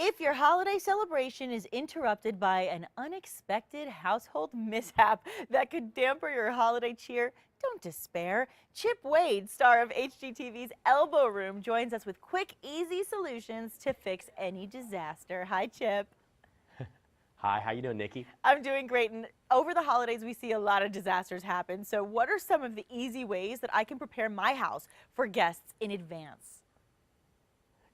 If your holiday celebration is interrupted by an unexpected household mishap that could damper your holiday cheer, don't despair. Chip Wade, star of HGTV's Elbow Room, joins us with quick, easy solutions to fix any disaster. Hi, Chip. Hi, how you doing, Nikki? I'm doing great, and over the holidays we see a lot of disasters happen. So what are some of the easy ways that I can prepare my house for guests in advance?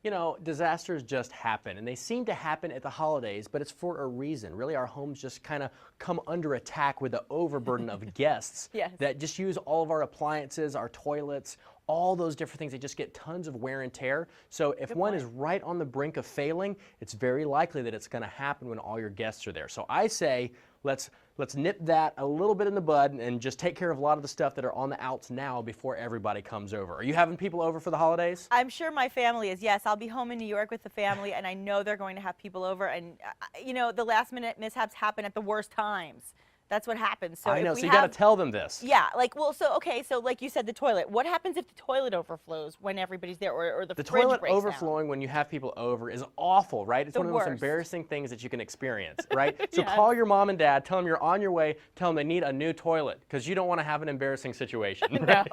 You know, disasters just happen, and they seem to happen at the holidays, but it's for a reason. Really, our homes just kind of come under attack with the overburden of guests Yes. that just use all of our appliances, our toilets, all those different things. They just get tons of wear and tear. So if one is right on the brink of failing, it's very likely that it's going to happen when all your guests are there. So I say, let's nip that a little bit in the bud and just take care of a lot of the stuff that are on the outs now before everybody comes over. Are you having people over for the holidays? I'm sure my family is. Yes, I'll be home in New York with the family, and I know they're going to have people over. And, you know, the last minute mishaps happen at the worst times. That's what happens. So I know, if we so you got to tell them this. Yeah, like, well, so, okay, so like you said, the toilet. What happens if the toilet overflows when everybody's there, or the fridge toilet breaks overflowing down? when you have people over is awful, right? It's The one of the most worst. embarrassing things that you can experience, right? So Yes. call your mom and dad, tell them you're on your way, tell them they need a new toilet, because you don't want to have an embarrassing situation. Right?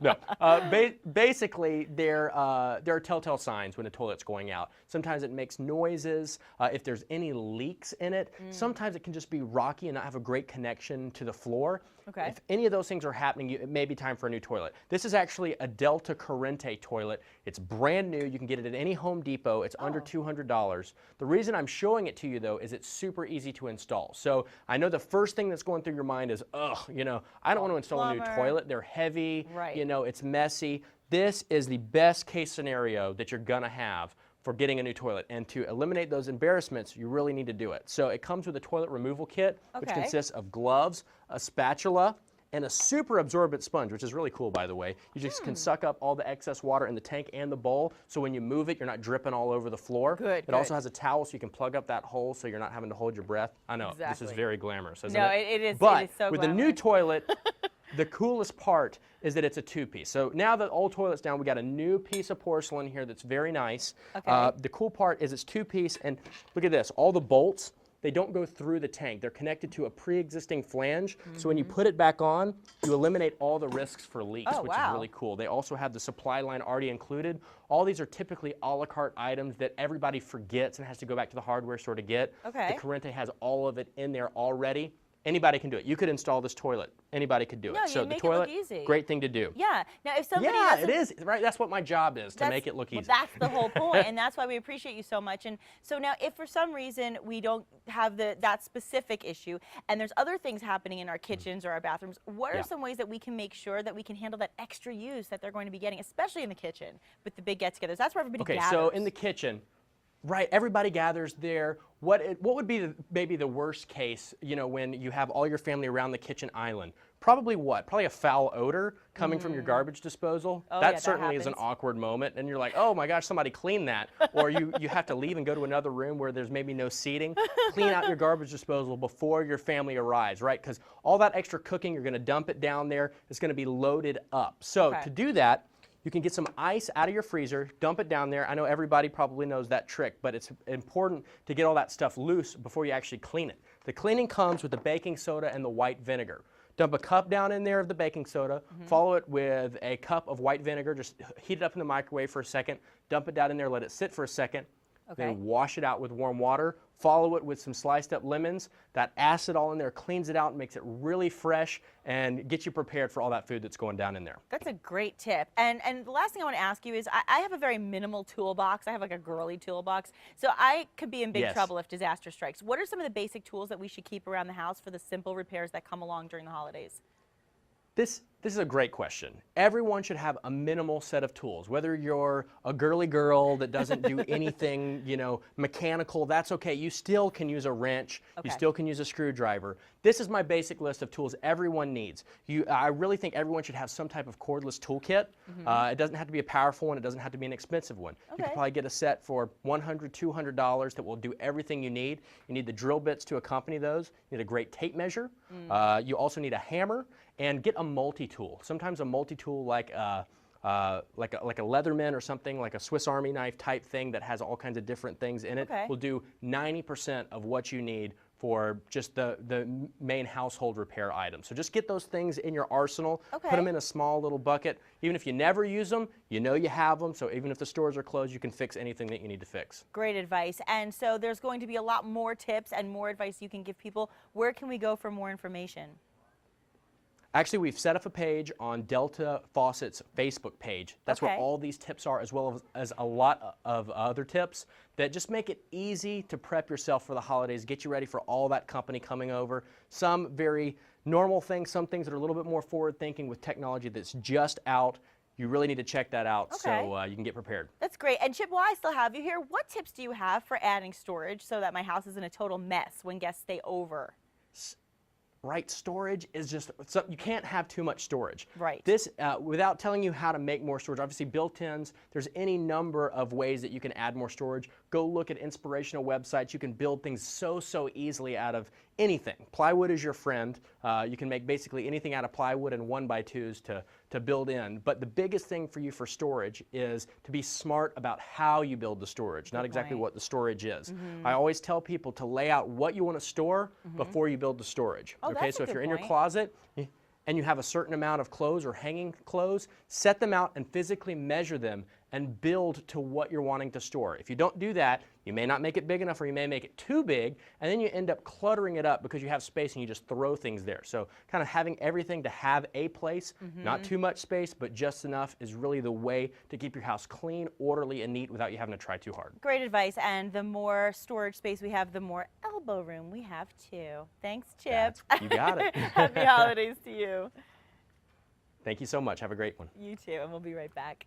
No. No. Basically, there are telltale signs when a toilet's going out. Sometimes it makes noises. If there's any leaks in it, sometimes it can just be rocky and not have a great connection to the floor. Okay. If any of those things are happening, it may be time for a new toilet. This is actually a Delta Corrente toilet. It's brand new. You can get it at any Home Depot. It's under $200. The reason I'm showing it to you, though, is it's super easy to install. So I know the first thing that's going through your mind is, ugh, you know, I don't want to install a new Plumber. toilet. They're heavy, Right. you know, it's messy. This is the best case scenario that you're going to have for getting a new toilet. And to eliminate those embarrassments, you really need to do it. So it comes with a toilet removal kit, which Okay. consists of gloves, a spatula, and a super absorbent sponge, which is really cool, by the way. You just can suck up all the excess water in the tank and the bowl, so when you move it, you're not dripping all over the floor. Good, It also has a towel, so you can plug up that hole so you're not having to hold your breath. I know, this is Exactly. very glamorous, isn't No, it? it is. But it is so with the new glamorous. toilet, the coolest part is that it's a two-piece. So now that old toilet's down, we got a new piece of porcelain here that's very nice. Okay. The cool part is it's two-piece, and look at this. All the bolts, they don't go through the tank. They're connected to a pre-existing flange. So when you put it back on, you eliminate all the risks for leaks, Oh, which wow. is really cool. They also have the supply line already included. All these are typically a la carte items that everybody forgets and has to go back to the hardware store to get. Okay. The Corrente has all of it in there already. Anybody can do it. You could install this toilet. Anybody could do No, it. you So the make it look toilet, easy. great thing to do. Yeah. Now, if somebody Yeah, doesn't, it is, right? That's what my job is, to make it look easy. Well, that's the whole point, and that's why we appreciate you so much. And so now, if for some reason we don't have that specific issue, and there's other things happening in our kitchens or our bathrooms, what are some ways that we can make sure that we can handle that extra use that they're going to be getting, especially in the kitchen with the big get-togethers? That's where everybody gathers. So in the kitchen, right, everybody gathers there. What would be maybe the worst case, you know, when you have all your family around the kitchen island? Probably what? Probably a foul odor coming from your garbage disposal. Oh, yeah, that that certainly is an happens. awkward moment, and you're like, oh my gosh, somebody clean that. Or you have to leave and go to another room where there's maybe no seating. Clean out your garbage disposal before your family arrives, right? Because all that extra cooking, you're going to dump it down there. It's going to be loaded up. So to do that, you can get some ice out of your freezer, dump it down there. I know everybody probably knows that trick, but it's important to get all that stuff loose before you actually clean it. The cleaning comes with the baking soda and the white vinegar. Dump a cup down in there of the baking soda, follow it with a cup of white vinegar, just heat it up in the microwave for a second, dump it down in there, let it sit for a second, then wash it out with warm water, follow it with some sliced up lemons. That acid all in there cleans it out and makes it really fresh and gets you prepared for all that food that's going down in there. That's a great tip. And the last thing I want to ask you is, I have a very minimal toolbox. I have like a girly toolbox. So I could be in big trouble if disaster strikes. What are some of the basic tools that we should keep around the house for the simple repairs that come along during the holidays? This is a great question. Everyone should have a minimal set of tools. Whether you're a girly girl that doesn't do anything, you know, mechanical, that's okay. You still can use a wrench. You still can use a screwdriver. This is my basic list of tools everyone needs. I really think everyone should have some type of cordless toolkit. It doesn't have to be a powerful one. It doesn't have to be an expensive one. You could probably get a set for $100, $200 that will do everything you need. You need the drill bits to accompany those. You need a great tape measure. You also need a hammer, and get a multi-tool. Sometimes a multi-tool like like a Leatherman or something, like a Swiss Army knife type thing that has all kinds of different things in it, Okay. will do 90% of what you need for just the main household repair items. So just get those things in your arsenal, Okay. put them in a small little bucket. Even if you never use them, you know you have them, so even if the stores are closed, you can fix anything that you need to fix. Great advice. And so there's going to be a lot more tips and more advice you can give people. Where can we go for more information? Actually, we've set up a page on Delta Faucet's Facebook page. That's where Okay. all these tips are, as well as a lot of other tips that just make it easy to prep yourself for the holidays, get you ready for all that company coming over. Some very normal things, some things that are a little bit more forward thinking with technology that's just out. You really need to check that out so you can get prepared. That's great. And Chip, while I still have you here, what tips do you have for adding storage so that my house isn't a total mess when guests stay over? Right, storage is just, you can't have too much storage. Right. This, without telling you how to make more storage, obviously built-ins, there's any number of ways that you can add more storage. Go look at inspirational websites. You can build things so easily out of anything. Plywood is your friend. You can make basically anything out of plywood and 1x2s to build in. But the biggest thing for you for storage is to be smart about how you build the storage, not exactly what the storage is. I always tell people to lay out what you want to store before you build the storage. Oh, Okay, that's so a if you're good in your point. closet and you have a certain amount of clothes or hanging clothes, set them out and physically measure them and build to what you're wanting to store. If you don't do that, you may not make it big enough or you may make it too big, and then you end up cluttering it up because you have space and you just throw things there. So kind of having everything to have a place, not too much space, but just enough is really the way to keep your house clean, orderly, and neat without you having to try too hard. Great advice. And the more storage space we have, the more elbow room we have too. Thanks, Chip. You got it. Happy holidays to you. Thank you so much. Have a great one. You too. And we'll be right back.